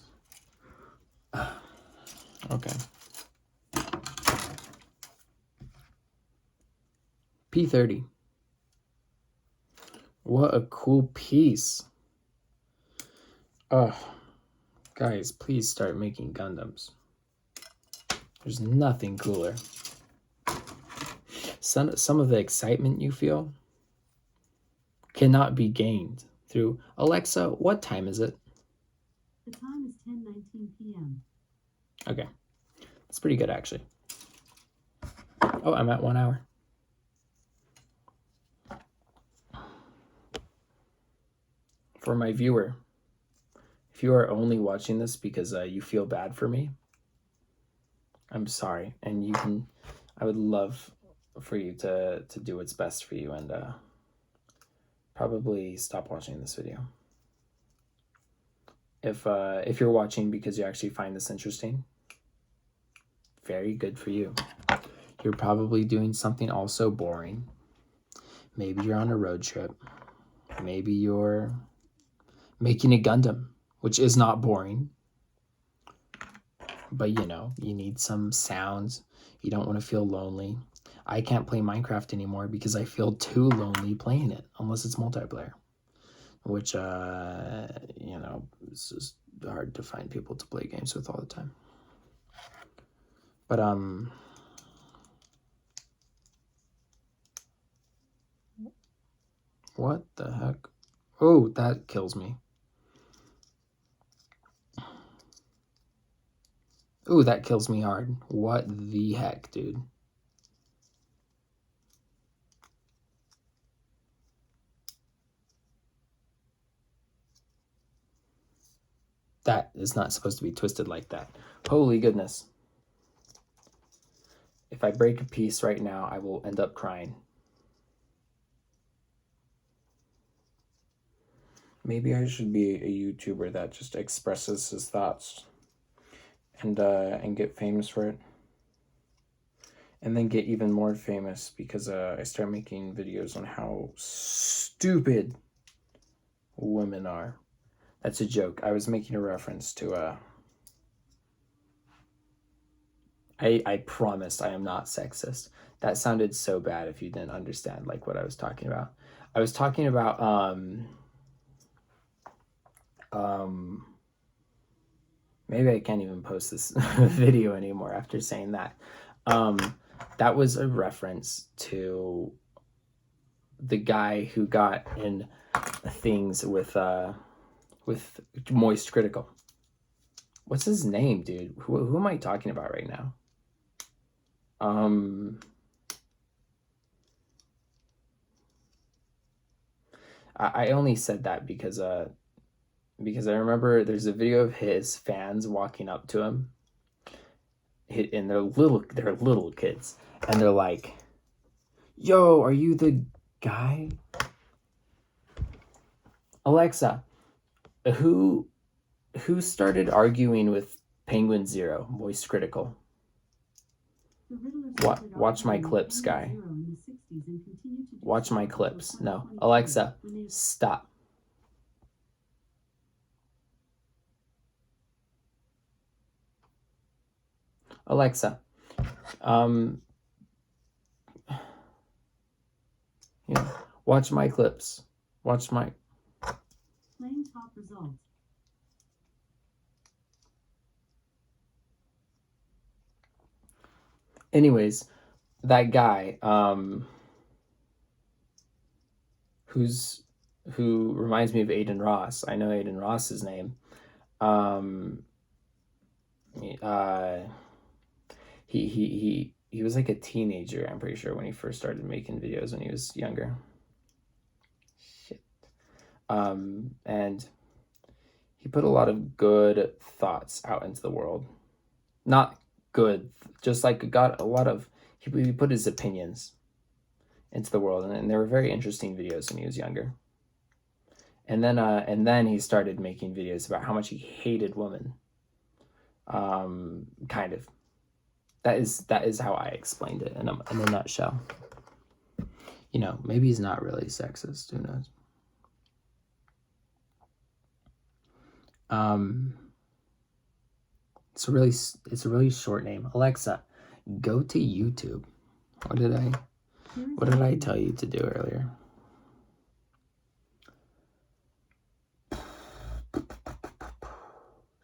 Okay. P30. What a cool piece. Guys, please start making Gundams. There's nothing cooler. Some of the excitement you feel cannot be gained through Alexa, what time is it? The time is 10:19 p.m. Okay. That's pretty good, actually. Oh, I'm at 1 hour. For my viewer, if you are only watching this because you feel bad for me, I'm sorry. And I would love for you to do what's best for you and probably stop watching this video. If you're watching because you actually find this interesting, very good for you. You're probably doing something also boring. Maybe you're on a road trip. Maybe you're making a Gundam, which is not boring. But you know, you need some sounds. You don't want to feel lonely. I can't play Minecraft anymore because I feel too lonely playing it, unless it's multiplayer. Which, you know, it's just hard to find people to play games with all the time. But, what the heck? Oh, that kills me. Ooh, that kills me hard. What the heck, dude? That is not supposed to be twisted like that. Holy goodness. If I break a piece right now, I will end up crying. Maybe I should be a YouTuber that just expresses his thoughts and get famous for it. And then get even more famous because I start making videos on how stupid women are. That's a joke. I was making a reference to I promised I am not sexist. That sounded so bad if you didn't understand like what I was talking about. I was talking about maybe I can't even post this video anymore after saying that. That was a reference to the guy who got in things with Moist Critical. What's his name, dude? Who am I talking about right now? I only said that because I remember there's a video of his fans walking up to him, and they're little kids, and they're like, "Yo, are you the guy?" Alexa, who started arguing with Penguin Zero, Moist Critical? Watch my clips, guy. Watch my clips. No, Alexa, stop. Alexa, watch my clips. Watch my. Playing top results. Anyways, that guy, who reminds me of Aiden Ross. I know Aiden Ross's name. He was like a teenager, I'm pretty sure, when he first started making videos when he was younger. Shit. And he put a lot of good thoughts out into the world. Not good, just like got a lot of he put his opinions into the world, and they were very interesting videos when he was younger. And then he started making videos about how much he hated women. Kind of. That is how I explained it in a nutshell. You know, maybe he's not really sexist. Who knows? It's a really short name. Alexa, go to YouTube. What did I tell you to do earlier?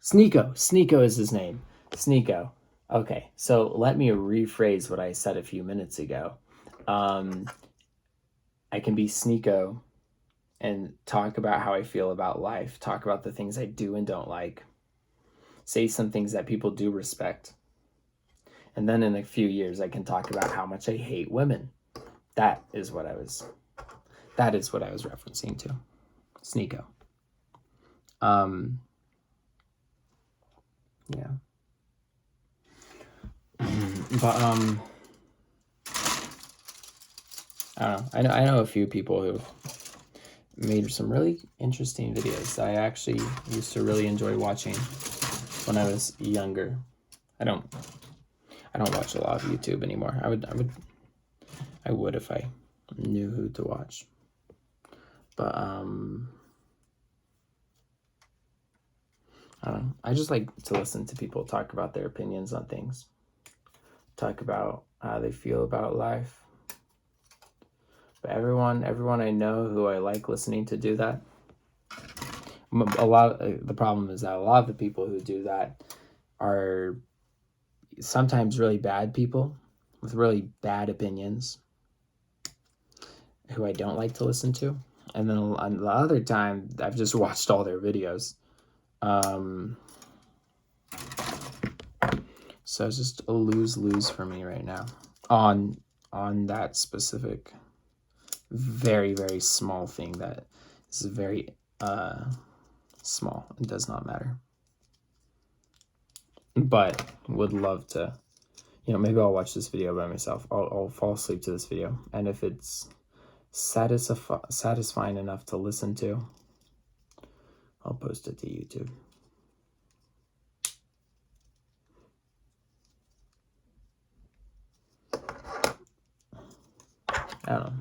Sneeko is his name. Sneeko. Okay, so let me rephrase what I said a few minutes ago. I can be Sneeko and talk about how I feel about life, talk about the things I do and don't like, say some things that people do respect. And then in a few years, I can talk about how much I hate women. That is what I was referencing to. Sneeko. Yeah. But I don't know. I know a few people who made some really interesting videos that I actually used to really enjoy watching when I was younger. I don't watch a lot of YouTube anymore. I would if I knew who to watch. But I don't know. I just like to listen to people talk about their opinions on things. Talk about how they feel about life. But everyone I know who I like listening to do that. The problem is that a lot of the people who do that are sometimes really bad people with really bad opinions who I don't like to listen to. And then on the other time, I've just watched all their videos. So it's just a lose-lose for me right now on that specific very, very small thing that is very small and does not matter. But would love to, maybe I'll watch this video by myself. I'll fall asleep to this video, and if it's satisfying enough to listen to, I'll post it to YouTube. I don't know.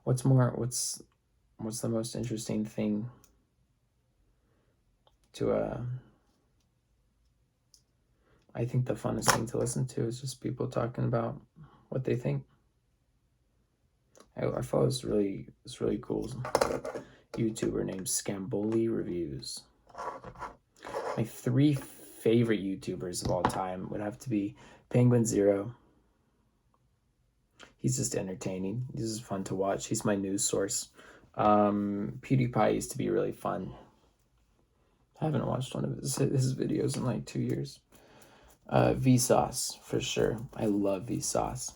What's the most interesting thing to I think the funnest thing to listen to is just people talking about what they think. I follow this really cool YouTuber named Scamboli Reviews. My 3 favorite YouTubers of all time would have to be Penguin Zero. He's just entertaining. He's just fun to watch. He's my news source. PewDiePie used to be really fun. I haven't watched one of his videos in like 2 years. Vsauce, for sure. I love Vsauce.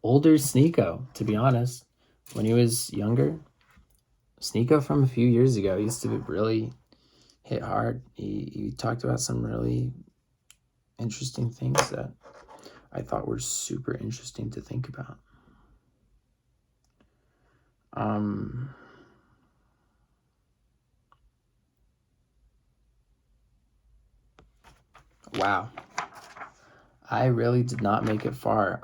Older Sneeko, to be honest. When he was younger, Sneeko from a few years ago used to really hit hard. He talked about some really interesting things that I thought were super interesting to think about. Wow. I really did not make it far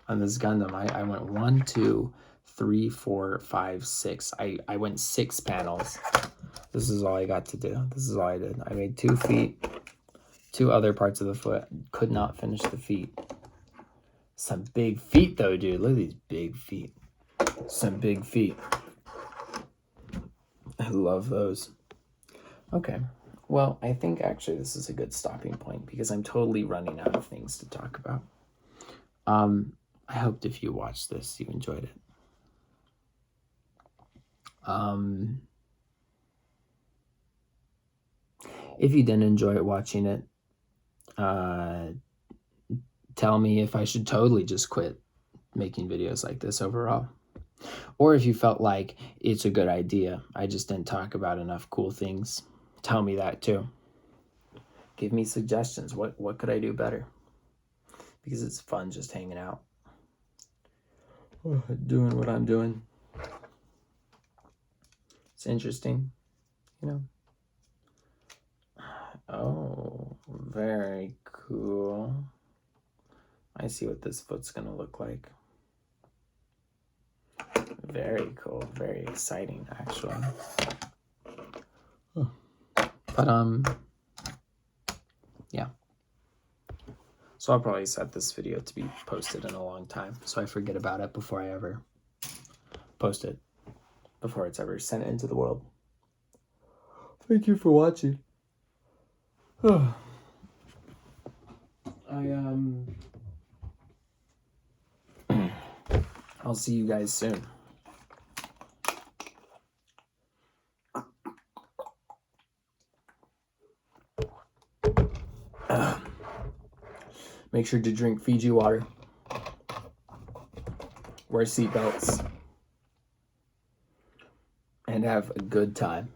on this Gundam. I went 1, 2, 3, 4, 5, 6. I went 6 panels. This is all I got to do. This is all I did. I made 2 feet, 2 other parts of the foot. Could not finish the feet. Some big feet though, dude. Look at these big feet. Some big feet. I love those. Okay. Well, I think actually this is a good stopping point because I'm totally running out of things to talk about. I hoped if you watched this, you enjoyed it. If you didn't enjoy watching it, tell me if I should totally just quit making videos like this overall. Or if you felt like it's a good idea, I just didn't talk about enough cool things, tell me that too. Give me suggestions. What could I do better? because it's fun just hanging out, doing what I'm doing. It's interesting, you know. Oh, very cool. I see what this foot's gonna look like. Very cool, very exciting, actually. But yeah. So I'll probably set this video to be posted in a long time, so I forget about it before I ever post it, before it's ever sent into the world. Thank you for watching. I'll see you guys soon. Make sure to drink Fiji water. Wear seatbelts. And have a good time.